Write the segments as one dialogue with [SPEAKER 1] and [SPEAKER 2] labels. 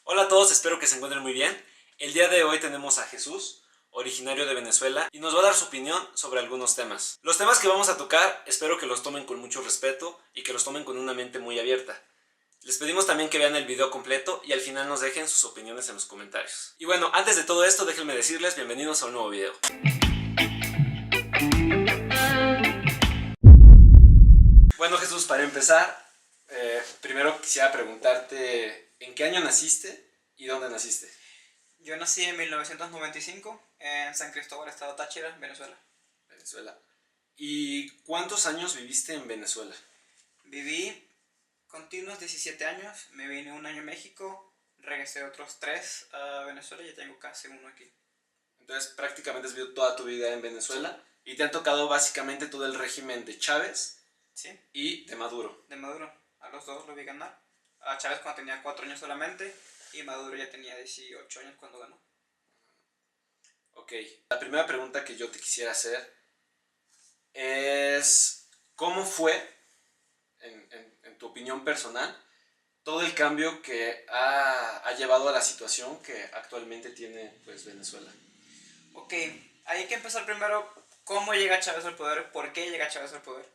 [SPEAKER 1] Hola a todos, espero que se encuentren muy bien. El día de hoy tenemos a Jesús, originario de Venezuela, y nos va a dar su opinión sobre algunos temas. Los temas que vamos a tocar espero que los tomen con mucho respeto y que los tomen con una mente muy abierta. Les pedimos también que vean el video completo y al final nos dejen sus opiniones en los comentarios. Y bueno, antes de todo esto, déjenme decirles bienvenidos a un nuevo video. Bueno Jesús, para empezar, primero quisiera preguntarte ¿en qué año naciste y dónde naciste?
[SPEAKER 2] Yo nací en 1995 en San Cristóbal, estado Táchira, Venezuela.
[SPEAKER 1] Venezuela. ¿Y cuántos años viviste en Venezuela?
[SPEAKER 2] Viví continuos 17 años, me vine un año a México, regresé otros 3 a Venezuela y ya tengo casi uno aquí.
[SPEAKER 1] Entonces prácticamente has vivido toda tu vida en Venezuela y te han tocado básicamente todo el régimen de Chávez,
[SPEAKER 2] ¿Sí?
[SPEAKER 1] y de Maduro.
[SPEAKER 2] De Maduro, a los dos lo vi ganar. A Chávez cuando tenía 4 años solamente y Maduro ya tenía 18 años cuando ganó.
[SPEAKER 1] Ok, la primera pregunta que yo te quisiera hacer es ¿cómo fue, en tu opinión personal, todo el cambio que ha llevado a la situación que actualmente tiene pues, Venezuela?
[SPEAKER 2] Ok, hay que empezar primero cómo llega Chávez al poder, por qué llega Chávez al poder.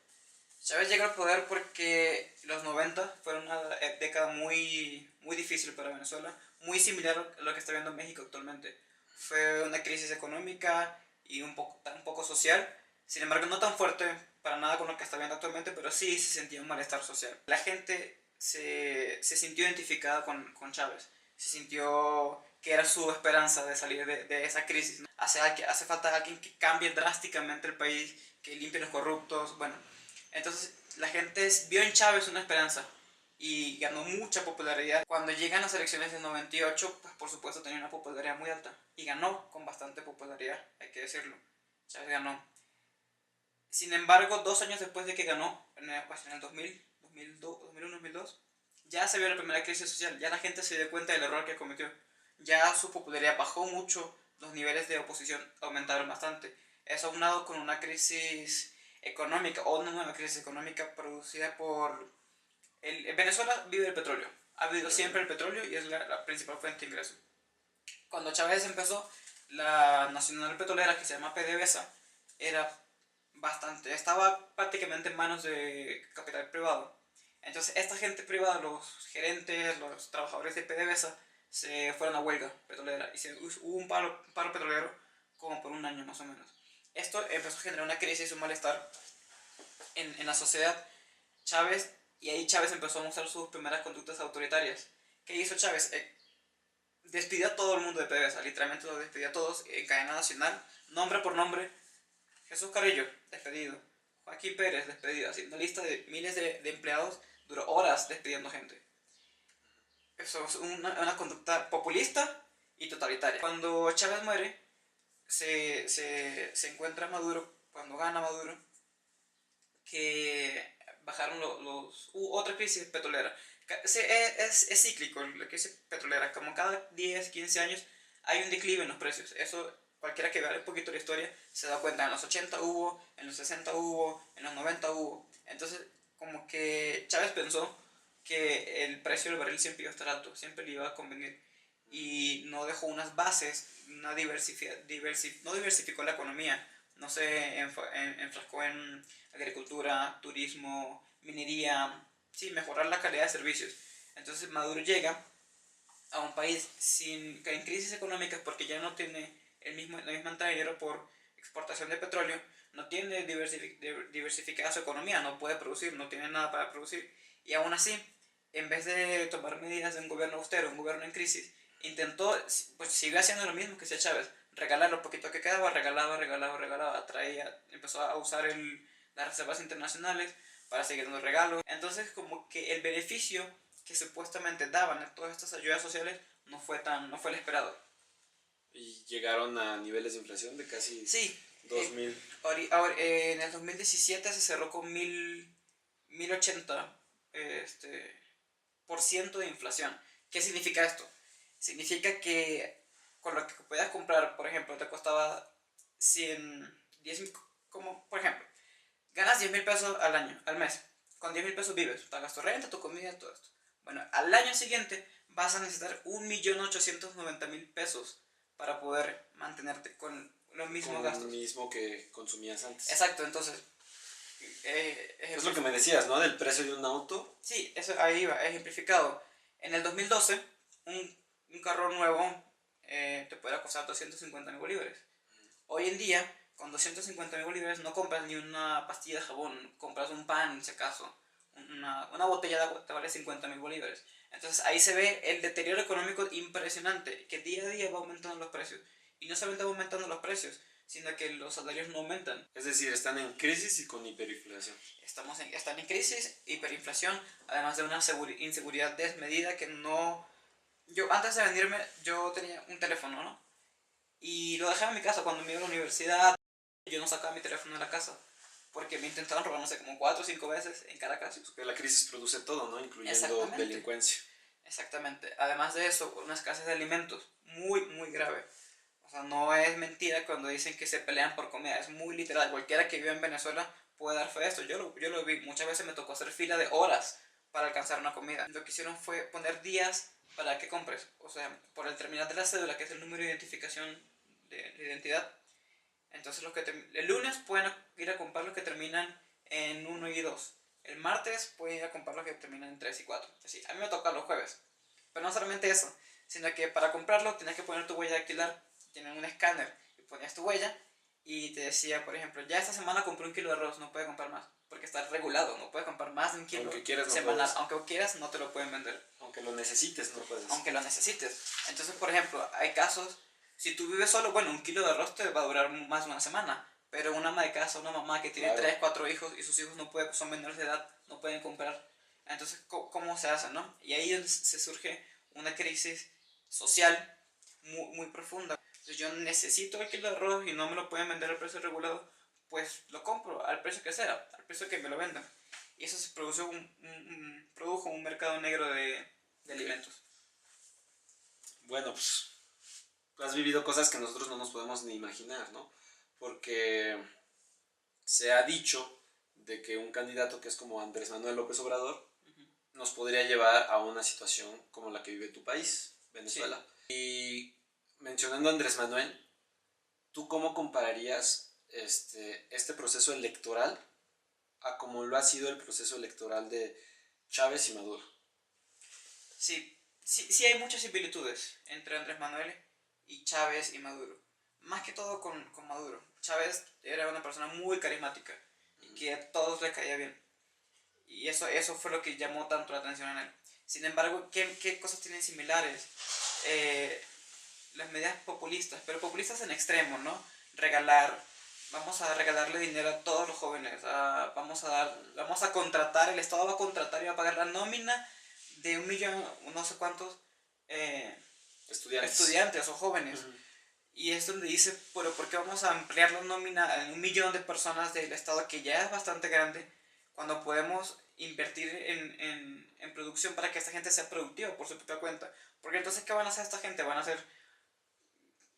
[SPEAKER 2] Chávez llega al poder porque los 90 fueron una década muy difícil para Venezuela, muy similar a lo que está viendo México actualmente. Fue una crisis económica y un poco social, sin embargo no tan fuerte para nada con lo que está viendo actualmente, pero sí se sentía un malestar social. La gente se sintió identificada con Chávez, se sintió que era su esperanza de salir de esa crisis, ¿no? Hace falta alguien que cambie drásticamente el país, que limpie los corruptos, bueno. Entonces la gente vio en Chávez una esperanza y ganó mucha popularidad. Cuando llegan las elecciones del 98, pues por supuesto tenía una popularidad muy alta y ganó con bastante popularidad, hay que decirlo. Chávez ganó. Sin embargo, 2 años después de que ganó, en el 2000, 2001, 2002, ya se vio la primera crisis social, ya la gente se dio cuenta del error que cometió. Ya su popularidad bajó mucho, los niveles de oposición aumentaron bastante. Eso aunado con una crisis económica, o una nueva crisis económica producida por... Venezuela vive el petróleo, ha habido siempre el petróleo y es la principal fuente de ingreso. Cuando Chávez empezó, la nacional petrolera que se llama PDVSA estaba prácticamente en manos de capital privado. Entonces esta gente privada, los gerentes, los trabajadores de PDVSA, se fueron a huelga petrolera y hubo un paro petrolero como por un año más o menos. Esto empezó a generar una crisis, un malestar en la sociedad. Y ahí Chávez empezó a mostrar sus primeras conductas autoritarias. ¿Qué hizo Chávez? Despidió a todo el mundo de PDVSA, literalmente los despidió a todos en cadena nacional, nombre por nombre. Jesús Carrillo, despedido. Joaquín Pérez, despedido. Así, una lista de miles de empleados, duró horas despidiendo gente. Eso es una conducta populista y totalitaria. Cuando Chávez muere, se encuentra Maduro, cuando gana Maduro, que bajaron hubo otra crisis petrolera. Es cíclico la crisis petrolera, como cada 10, 15 años hay un declive en los precios. Eso cualquiera que vea un poquito la historia se da cuenta. En los 80 hubo, en los 60 hubo, en los 90 hubo. Entonces como que Chávez pensó que el precio del barril siempre iba a estar alto, siempre le iba a convenir, y no dejó unas bases, no diversificó la economía, no se enfrascó en agricultura, turismo, minería, sí, mejorar la calidad de servicios. Entonces Maduro llega a un país en crisis económicas porque ya no tiene la misma entrada de dinero por exportación de petróleo, no tiene diversificada su economía, no puede producir, no tiene nada para producir, y aún así, en vez de tomar medidas de un gobierno austero, un gobierno en crisis, intentó, pues siguió haciendo lo mismo que hacía Chávez, regalar lo poquito que quedaba, regalaba, empezó a usar las reservas internacionales para seguir dando regalos. Entonces como que el beneficio que supuestamente daban a todas estas ayudas sociales no fue el esperado.
[SPEAKER 1] Y llegaron a niveles de inflación de casi
[SPEAKER 2] Sí,
[SPEAKER 1] 2000.
[SPEAKER 2] En el 2017 se cerró con 1080 por ciento de inflación. ¿Qué significa esto? Significa que con lo que podías comprar, por ejemplo, te costaba 10 como por ejemplo, ganas 10,000 pesos al mes. Con 10,000 pesos vives, pagas tu renta, tu comida, todo esto. Bueno, al año siguiente vas a necesitar 1.890.000 pesos para poder mantenerte con los mismos
[SPEAKER 1] Con
[SPEAKER 2] gastos.
[SPEAKER 1] el mismo que consumías antes.
[SPEAKER 2] Exacto, entonces...
[SPEAKER 1] Es lo que me decías, ¿no? Del precio de un auto.
[SPEAKER 2] Sí, eso ahí va, ejemplificado. En el 2012, un carro nuevo te puede costar 250.000 bolívares. Hoy en día, con 250.000 bolívares no compras ni una pastilla de jabón, compras un pan, si acaso. Una botella de agua te vale 50.000 bolívares. Entonces ahí se ve el deterioro económico impresionante, que día a día va aumentando los precios. Y no solamente va aumentando los precios, sino que los salarios no aumentan.
[SPEAKER 1] Es decir, están en crisis y con hiperinflación.
[SPEAKER 2] Están en crisis, hiperinflación, además de una inseguridad desmedida que no... Yo antes de venirme, yo tenía un teléfono, ¿no? Y lo dejaba en mi casa cuando me iba a la universidad. Yo no sacaba mi teléfono de la casa porque me intentaron robar, no sé, como 4 o 5 veces en Caracas.
[SPEAKER 1] Porque la crisis produce todo, ¿no? Incluyendo
[SPEAKER 2] Exactamente.
[SPEAKER 1] delincuencia.
[SPEAKER 2] Exactamente. Además de eso, una escasez de alimentos muy, muy grave. O sea, no es mentira cuando dicen que se pelean por comida. Es muy literal. Cualquiera que vive en Venezuela puede dar fe de esto. Yo lo vi. Muchas veces me tocó hacer fila de horas para alcanzar una comida. Lo que hicieron fue poner días para que compres. O sea, por el terminal de la cédula, que es el número de identificación de identidad. Entonces el lunes pueden ir a comprar los que terminan en 1 y 2. El martes pueden ir a comprar los que terminan en 3 y 4. Así, a mí me toca los jueves. Pero no solamente eso, sino que para comprarlo tienes que poner tu huella de alquilar. Tienen un escáner y ponías tu huella y te decía, por ejemplo, ya esta semana compré 1 kilo de arroz, no puedes comprar más. Porque está regulado, no puedes comprar más de 1 kilo
[SPEAKER 1] Aunque quieras, no
[SPEAKER 2] semanal.
[SPEAKER 1] puedes.
[SPEAKER 2] Aunque quieras, no te lo pueden vender.
[SPEAKER 1] Aunque lo necesites, no puedes.
[SPEAKER 2] Aunque lo necesites. Entonces, por ejemplo, hay casos, si tú vives solo, bueno, 1 kilo de arroz te va a durar más de una semana. Pero una ama de casa, una mamá que tiene
[SPEAKER 1] Claro.
[SPEAKER 2] 3, 4 hijos y sus hijos no pueden, son menores de edad, no pueden comprar. Entonces, ¿cómo se hace, no? Y ahí es donde se surge una crisis social muy, muy profunda. Entonces, yo necesito el kilo de arroz y no me lo pueden vender al precio regulado, pues lo compro al precio que sea, al precio que me lo vendan. Y eso se produjo produjo un mercado negro de alimentos.
[SPEAKER 1] Bueno, pues has vivido cosas que nosotros no nos podemos ni imaginar, ¿no? Porque se ha dicho de que un candidato que es como Andrés Manuel López Obrador nos podría llevar a una situación como la que vive tu país, Venezuela. Sí. Y mencionando a Andrés Manuel, ¿tú cómo compararías este proceso electoral a como lo ha sido el proceso electoral de Chávez y Maduro?
[SPEAKER 2] Sí hay muchas similitudes entre Andrés Manuel y Chávez y Maduro. Más que todo con Maduro. Chávez era una persona muy carismática y que a todos le caía bien. Y eso fue lo que llamó tanto la atención en él. Sin embargo, ¿qué cosas tienen similares? Las medidas populistas, pero populistas en extremo, ¿no? Vamos a regalarle dinero a todos los jóvenes, vamos a contratar, el Estado va a contratar y va a pagar la nómina de 1.000.000, no sé cuántos estudiantes o jóvenes. Y es donde dice, pero ¿por qué vamos a ampliar la nómina a 1.000.000 de personas del Estado que ya es bastante grande cuando podemos invertir en producción para que esta gente sea productiva por su propia cuenta? Porque entonces, ¿qué van a hacer esta gente? Van a ser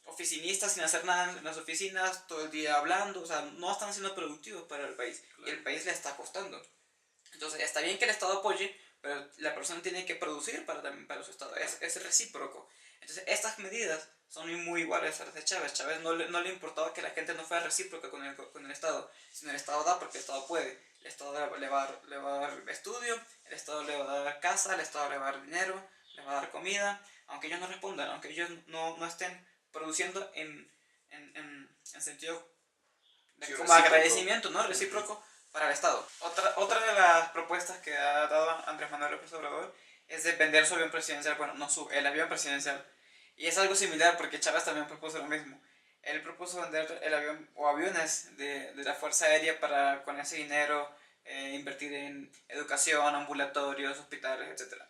[SPEAKER 2] oficinistas sin hacer nada en las oficinas, todo el día hablando, o sea, no están siendo productivos para el país. Claro. Y el país le está costando. Entonces, está bien que el Estado apoye, pero la persona tiene que producir también para su Estado. Es recíproco. Entonces, estas medidas son muy iguales a las de Chávez. Chávez no le importaba que la gente no fuera recíproca con el Estado, sino el Estado da porque el Estado puede. El Estado le va a dar estudio, el Estado le va a dar casa, el Estado le va a dar dinero, le va a dar comida, aunque ellos no respondan, aunque ellos no estén produciendo en sentido de sí, como agradecimiento, ¿no? Recíproco para el Estado. Otra de las propuestas que ha dado Andrés Manuel López Obrador es de vender su avión presidencial, bueno, no el avión presidencial. Y es algo similar porque Chávez también propuso lo mismo. Él propuso vender el avión o aviones de la Fuerza Aérea para con ese dinero invertir en educación, ambulatorios, hospitales, etc.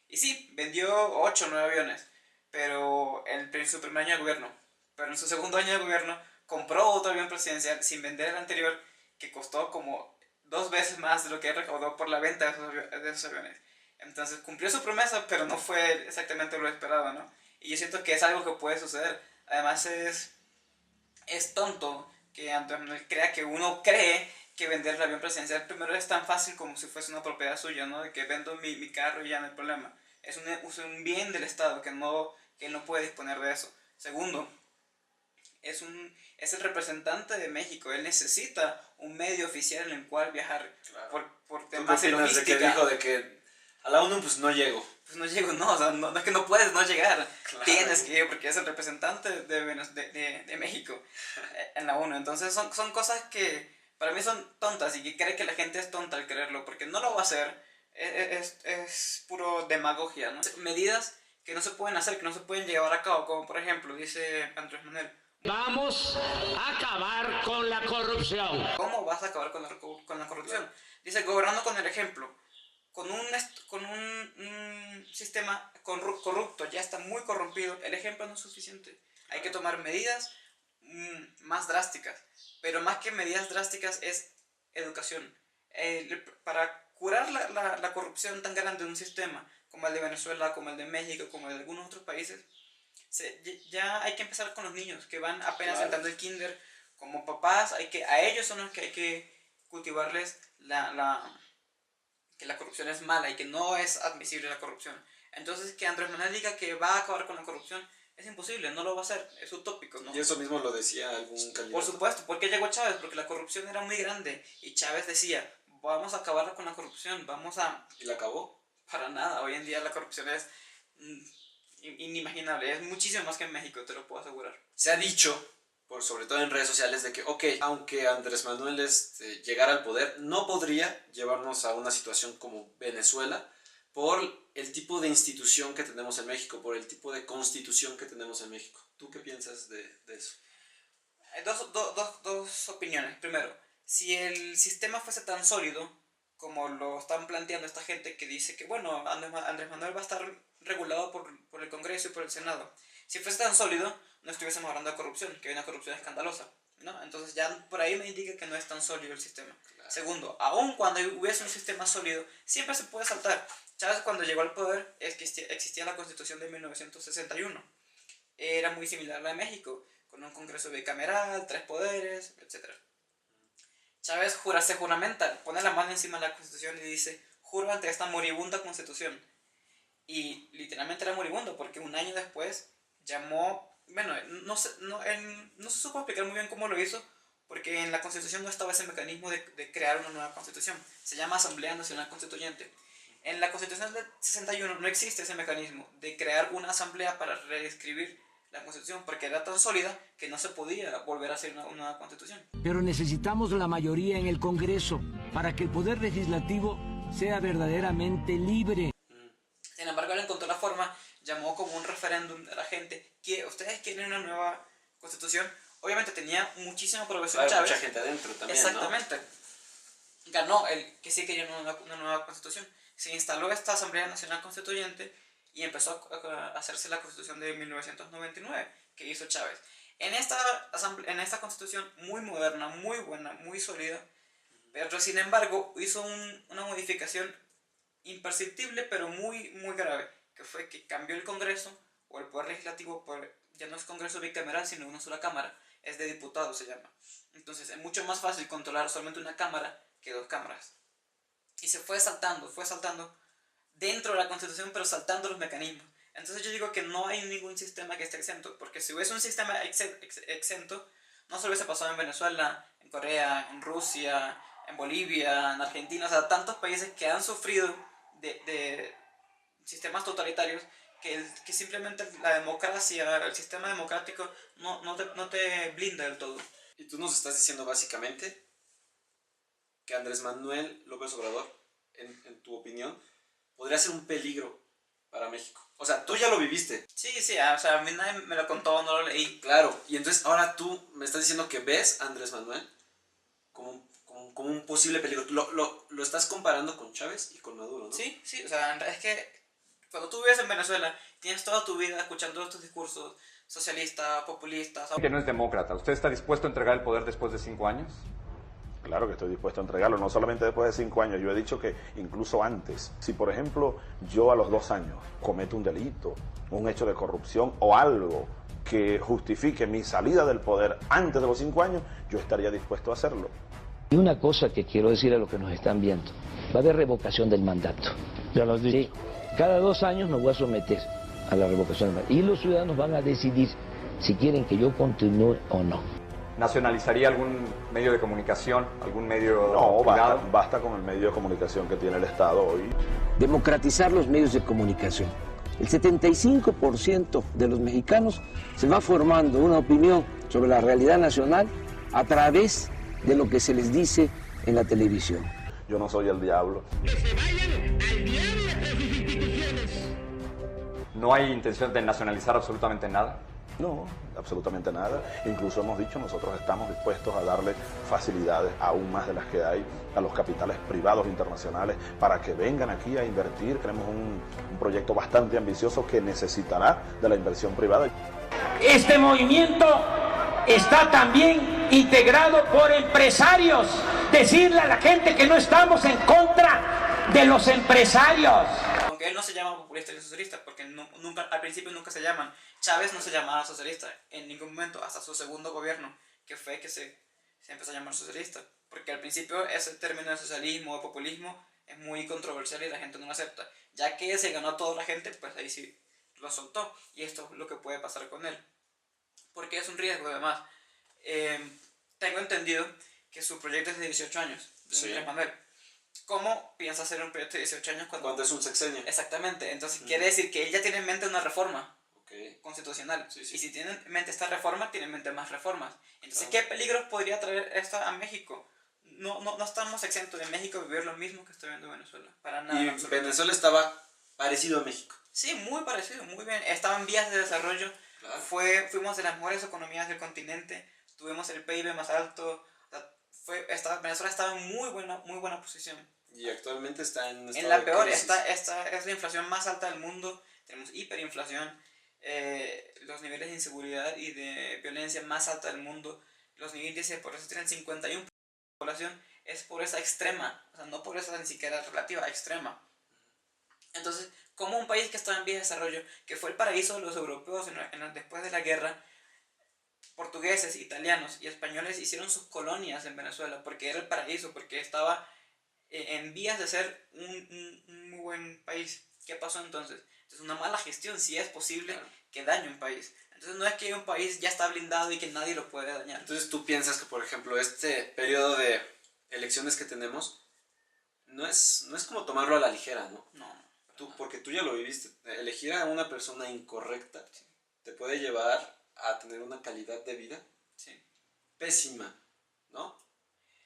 [SPEAKER 2] Y sí, vendió 8 o 9 aviones, pero en su primer año de gobierno. Pero en su segundo año de gobierno compró otro avión presidencial sin vender el anterior, que costó como 2 veces más de lo que recaudó por la venta de esos aviones. Entonces cumplió su promesa, pero no fue exactamente lo esperado, ¿no? Y yo siento que es algo que puede suceder. Además es tonto que Andrés Manuel crea que uno cree que vender el avión presidencial primero es tan fácil como si fuese una propiedad suya, ¿no? De que vendo mi carro y ya no hay problema. es un bien del Estado que él no puede disponer de eso. Segundo, es el representante de México, él necesita un medio oficial en el cual viajar.
[SPEAKER 1] Claro.
[SPEAKER 2] Por
[SPEAKER 1] ¿Tú
[SPEAKER 2] temas
[SPEAKER 1] qué
[SPEAKER 2] de
[SPEAKER 1] opinas de que
[SPEAKER 2] logística.
[SPEAKER 1] dijo de que a la ONU pues no llego?
[SPEAKER 2] Pues no llego, no, o sea, no es que no puedes no llegar,
[SPEAKER 1] Claro.
[SPEAKER 2] tienes que ir porque es el representante de México en la ONU. Entonces son cosas que para mí son tontas y que cree que la gente es tonta al creerlo, porque no lo va a hacer, es puro demagogia, ¿no? Medidas que no se pueden hacer, que no se pueden llevar a cabo, como por ejemplo, dice Andrés Manuel.
[SPEAKER 3] Vamos a acabar con la corrupción.
[SPEAKER 2] ¿Cómo vas a acabar con la corrupción? Dice, gobernando con el ejemplo. Con un sistema corrupto, ya está muy corrompido, el ejemplo no es suficiente. Hay que tomar medidas más drásticas, pero más que medidas drásticas es educación. Para curar la corrupción tan grande de un sistema como el de Venezuela, como el de México, como el de algunos otros países, ya hay que empezar con los niños que van apenas entrando el kinder. Como papás, a ellos son los que hay que cultivarles que la corrupción es mala y que no es admisible la corrupción. Entonces que Andrés Manuel diga que va a acabar con la corrupción es imposible, no lo va a hacer, es utópico, ¿no?
[SPEAKER 1] Y eso mismo lo decía algún candidato.
[SPEAKER 2] Por supuesto, ¿por qué llegó Chávez? Porque la corrupción era muy grande y Chávez decía, vamos a acabar con la corrupción,
[SPEAKER 1] ¿Y la acabó?
[SPEAKER 2] Para nada, hoy en día la corrupción es inimaginable, es muchísimo más que en México, te lo puedo asegurar.
[SPEAKER 1] Se ha dicho, sobre todo en redes sociales, de que, aunque Andrés Manuel llegara al poder, no podría llevarnos a una situación como Venezuela por el tipo de institución que tenemos en México, por el tipo de constitución que tenemos en México. ¿Tú qué piensas de eso?
[SPEAKER 2] Hay dos opiniones. Primero, si el sistema fuese tan sólido como lo están planteando esta gente que dice que, bueno, Andrés Manuel va a estar regulado por el Congreso y por el Senado. Si fuese tan sólido, no estuviésemos hablando de corrupción, que hay una corrupción escandalosa, ¿no? Entonces ya por ahí me indica que no es tan sólido el sistema. Claro. Segundo, aun cuando hubiese un sistema sólido, siempre se puede saltar. Chávez cuando llegó al poder existía la Constitución de 1961. Era muy similar a la de México, con un Congreso bicameral, 3 poderes, etc. Chávez se juramenta, pone la mano encima de la Constitución y dice, juro ante esta moribunda Constitución. Y literalmente era moribundo, porque un año después llamó, bueno, no se supo explicar muy bien cómo lo hizo, porque en la Constitución no estaba ese mecanismo de crear una nueva Constitución. Se llama Asamblea Nacional Constituyente. En la Constitución del 61 no existe ese mecanismo de crear una asamblea para reescribir la Constitución, porque era tan sólida que no se podía volver a hacer una nueva Constitución.
[SPEAKER 3] Pero necesitamos la mayoría en el Congreso para que el Poder Legislativo sea verdaderamente libre.
[SPEAKER 2] Sin embargo, él encontró la forma, llamó como un referéndum a la gente, que ustedes quieren una nueva Constitución. Obviamente tenía muchísima aprobación Chávez.
[SPEAKER 1] Mucha gente adentro también,
[SPEAKER 2] exactamente, ¿no? Ganó el que sí quería una nueva Constitución. Se instaló esta Asamblea Nacional Constituyente y empezó a hacerse la Constitución de 1999 que hizo Chávez. En esta Constitución muy moderna, muy buena, muy sólida, pero sin embargo hizo una modificación imperceptible pero muy, muy grave, que fue que cambió el Congreso o el Poder Legislativo, ya no es Congreso bicameral sino una sola cámara, es de diputados se llama. Entonces es mucho más fácil controlar solamente una cámara que 2 cámaras. Y se fue saltando dentro de la Constitución, pero saltando los mecanismos. Entonces yo digo que no hay ningún sistema que esté exento, porque si hubiese un sistema exento, no se hubiese pasado en Venezuela, en Corea, en Rusia, en Bolivia, en Argentina, o sea, tantos países que han sufrido de sistemas totalitarios que simplemente la democracia, el sistema democrático no te blinda del todo.
[SPEAKER 1] Y tú nos estás diciendo básicamente que Andrés Manuel López Obrador, en tu opinión, podría ser un peligro para México. O sea, tú ya lo viviste.
[SPEAKER 2] Sí, o sea, a mí nadie me lo contó, no lo leí.
[SPEAKER 1] Claro, y entonces ahora tú me estás diciendo que ves a Andrés Manuel como un posible peligro. Lo estás comparando con Chávez y con Maduro, ¿no?
[SPEAKER 2] Sí, o sea, es que cuando tú vives en Venezuela, tienes toda tu vida escuchando estos discursos socialistas, populistas.
[SPEAKER 4] Que no es demócrata. ¿Usted está dispuesto a entregar el poder después de 5 años?
[SPEAKER 5] Claro que estoy dispuesto a entregarlo, no solamente después de 5 años, yo he dicho que incluso antes. Si, por ejemplo, yo a los 2 años cometo un delito, un hecho de corrupción o algo que justifique mi salida del poder antes de los 5 años, yo estaría dispuesto a hacerlo.
[SPEAKER 6] Y una cosa que quiero decir a los que nos están viendo, va a haber revocación del mandato.
[SPEAKER 7] Ya lo has dicho.
[SPEAKER 6] Sí,
[SPEAKER 3] Cada 2 años me voy a someter a la revocación del mandato y los ciudadanos van a decidir si quieren que yo continúe o no.
[SPEAKER 4] ¿Nacionalizaría algún medio de comunicación, algún medio
[SPEAKER 5] No,
[SPEAKER 4] privado?
[SPEAKER 5] basta con el medio de comunicación que tiene el Estado hoy.
[SPEAKER 3] Democratizar los medios de comunicación. El 75% de los mexicanos se va formando una opinión sobre la realidad nacional a través de lo que se les dice en la televisión.
[SPEAKER 5] Yo no soy el diablo.
[SPEAKER 4] ¿No hay intención de nacionalizar absolutamente nada?
[SPEAKER 5] No, absolutamente nada. Incluso hemos dicho, nosotros estamos dispuestos a darle facilidades aún más de las que hay a los capitales privados internacionales para que vengan aquí a invertir. Tenemos un proyecto bastante ambicioso que necesitará de la inversión privada.
[SPEAKER 3] Este movimiento está también integrado por empresarios. Decirle a la gente que no estamos en contra de los empresarios.
[SPEAKER 2] Aunque él no se llama populista ni socialista, porque nunca, al principio nunca se llaman. Chávez no se llamaba socialista en ningún momento, hasta su segundo gobierno, que fue que se empezó a llamar socialista. Porque al principio ese término de socialismo o populismo es muy controversial y la gente no lo acepta. Ya que se ganó a toda la gente, pues ahí sí lo soltó. Y esto es lo que puede pasar con él. Porque es un riesgo además. Tengo entendido que su proyecto es de 18 años, de Andrés Manuel. ¿Cómo piensa hacer un proyecto de 18 años
[SPEAKER 1] Cuando es un sexenio.
[SPEAKER 2] Exactamente, entonces quiere decir que él ya tiene en mente una reforma constitucional.
[SPEAKER 1] Sí, sí.
[SPEAKER 2] Y si tiene en mente esta reforma, tiene en mente más reformas. Entonces, ¿qué peligros podría traer esto a México? No estamos exentos de México vivir lo mismo que está viviendo Venezuela. Para nada.
[SPEAKER 1] Y Venezuela estaba parecido a México.
[SPEAKER 2] Sí, muy parecido, muy bien. Estaba en vías de desarrollo.
[SPEAKER 1] Claro.
[SPEAKER 2] Fuimos de las mejores economías del continente. Tuvimos el PIB más alto. Venezuela estaba en muy buena posición.
[SPEAKER 1] Y actualmente está en un estado
[SPEAKER 2] En la
[SPEAKER 1] de
[SPEAKER 2] peor,
[SPEAKER 1] crisis.
[SPEAKER 2] esta es la inflación más alta del mundo. Tenemos hiperinflación, los niveles de inseguridad y de violencia más alta del mundo. Los niveles de pobreza tienen 51% de la población. Es pobreza extrema, o sea, no pobreza ni siquiera relativa, extrema. Entonces, como un país que estaba en vías de desarrollo, que fue el paraíso de los europeos después de la guerra, portugueses, italianos y españoles hicieron sus colonias en Venezuela porque era el paraíso, porque estaba en vías de ser un muy buen país. ¿Qué pasó entonces? Entonces una mala gestión, si es posible, que dañe un país. Entonces no es que un país ya está blindado y que nadie lo puede dañar.
[SPEAKER 1] Entonces tú piensas que, por ejemplo, este periodo de elecciones que tenemos no es como tomarlo a la ligera, ¿no?
[SPEAKER 2] No.
[SPEAKER 1] Porque tú ya lo viviste. Elegir a una persona incorrecta te puede llevar a tener una calidad de vida pésima, ¿no?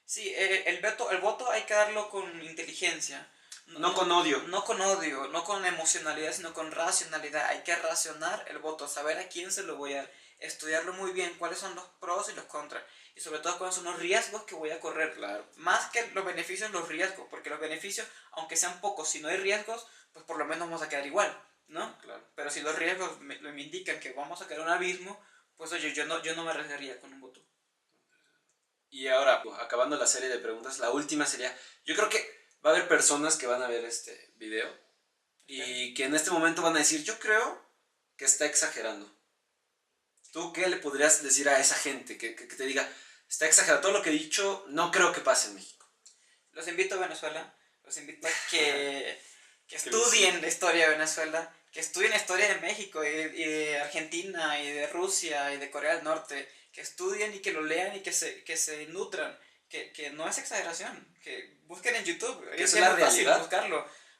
[SPEAKER 2] Sí, el voto hay que darlo con inteligencia.
[SPEAKER 1] No con odio.
[SPEAKER 2] No con odio, no con emocionalidad, sino con racionalidad. Hay que racionar el voto, saber a quién se lo voy a dar, estudiarlo muy bien, cuáles son los pros y los contras. Y sobre todo cuáles son los riesgos que voy a correr.
[SPEAKER 1] Claro.
[SPEAKER 2] Más que los beneficios, los riesgos. Porque los beneficios, aunque sean pocos, si no hay riesgos, pues por lo menos vamos a quedar igual, ¿no?
[SPEAKER 1] Claro.
[SPEAKER 2] Pero si los riesgos me indican que vamos a caer en un abismo, pues oye, yo no me arriesgaría con un voto.
[SPEAKER 1] Y ahora, acabando la serie de preguntas, la última sería, yo creo que va a haber personas que van a ver este video y que en este momento van a decir, yo creo que está exagerando. ¿Tú qué le podrías decir a esa gente que te diga, está exagerado, todo lo que he dicho no creo que pase en México?
[SPEAKER 2] Los invito a Venezuela, los invito a que estudien la historia de Venezuela, que estudien la historia de México y de Argentina y de Rusia y de Corea del Norte, que estudien y que lo lean y que se nutran, que no es exageración, que busquen en YouTube,
[SPEAKER 1] es la realidad.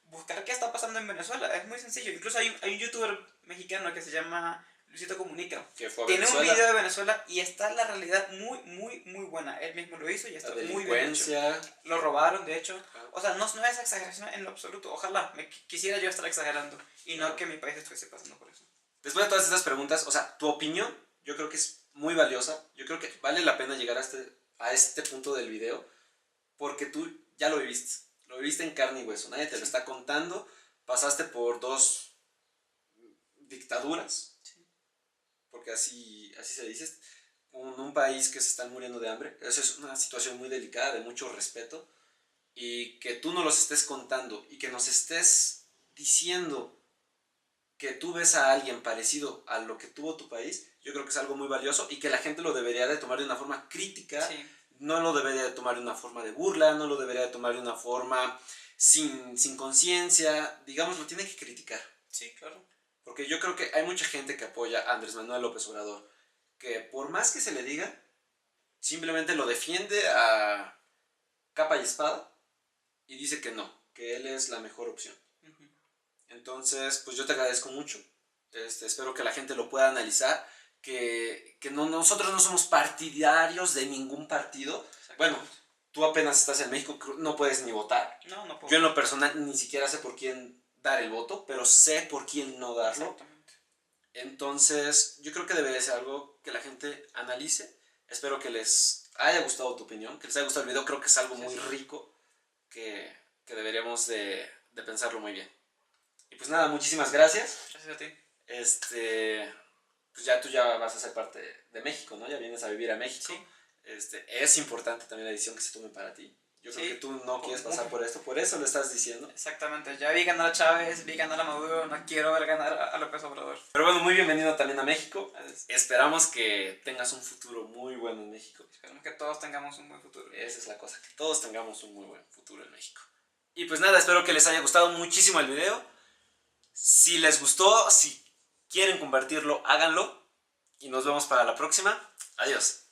[SPEAKER 2] Buscar qué está pasando en Venezuela, es muy sencillo. Incluso hay un youtuber mexicano que se llama Luisito Comunica,
[SPEAKER 1] Que fue a
[SPEAKER 2] tiene
[SPEAKER 1] Venezuela.
[SPEAKER 2] un video de Venezuela y está la realidad muy buena. Él mismo lo hizo y está
[SPEAKER 1] La
[SPEAKER 2] muy bien hecho.
[SPEAKER 1] delincuencia.
[SPEAKER 2] Lo robaron, de hecho. O sea, no es exageración en lo absoluto. Ojalá, quisiera yo estar exagerando y no que mi país estuviese pasando por eso.
[SPEAKER 1] Después de todas estas preguntas, o sea, tu opinión yo creo que es muy valiosa. Yo creo que vale la pena llegar a este punto del video porque tú ya lo viviste. Lo viviste en carne y hueso. Nadie te lo está contando. Pasaste por 2 dictaduras. Porque así se dice. Un país que se están muriendo de hambre. Eso es una situación muy delicada, de mucho respeto. Y que tú no los estés contando y que nos estés diciendo que tú ves a alguien parecido a lo que tuvo tu país, yo creo que es algo muy valioso y que la gente lo debería de tomar de una forma crítica, no lo debería de tomar de una forma de burla, no lo debería de tomar de una forma sin conciencia, digamos, lo tiene que criticar.
[SPEAKER 2] Sí, claro.
[SPEAKER 1] Porque yo creo que hay mucha gente que apoya a Andrés Manuel López Obrador, que por más que se le diga, simplemente lo defiende a capa y espada y dice que no, que él es la mejor opción. Entonces, pues yo te agradezco mucho. Espero que la gente lo pueda analizar, que nosotros no somos partidarios de ningún partido. Bueno, tú apenas estás en México, no puedes ni votar.
[SPEAKER 2] No puedo.
[SPEAKER 1] Yo en lo personal ni siquiera sé por quién dar el voto, pero sé por quién no darlo.
[SPEAKER 2] Exactamente.
[SPEAKER 1] Entonces, yo creo que debería ser algo que la gente analice. Espero que les haya gustado tu opinión, que les haya gustado el video. Creo que es algo muy rico que deberíamos de pensarlo muy bien. Y pues nada, muchísimas gracias.
[SPEAKER 2] Gracias a ti.
[SPEAKER 1] Pues ya tú ya vas a ser parte de México, ¿no? Ya vienes a vivir a México.
[SPEAKER 2] Sí.
[SPEAKER 1] Es importante también la decisión que se tome para ti. Yo creo
[SPEAKER 2] Sí.
[SPEAKER 1] que tú no quieres pasar por esto, por eso lo estás diciendo.
[SPEAKER 2] Exactamente. Ya vi ganar a Chávez, vi ganar a Maduro, no quiero ver ganar a López Obrador.
[SPEAKER 1] Pero bueno, muy bienvenido también a México. Esperamos que tengas un futuro muy bueno en México.
[SPEAKER 2] Esperemos que todos tengamos un buen futuro.
[SPEAKER 1] Esa es la cosa, que todos tengamos un muy buen futuro en México. Y pues nada, espero que les haya gustado muchísimo el video. Si les gustó, si quieren compartirlo, háganlo. Y nos vemos para la próxima. Adiós.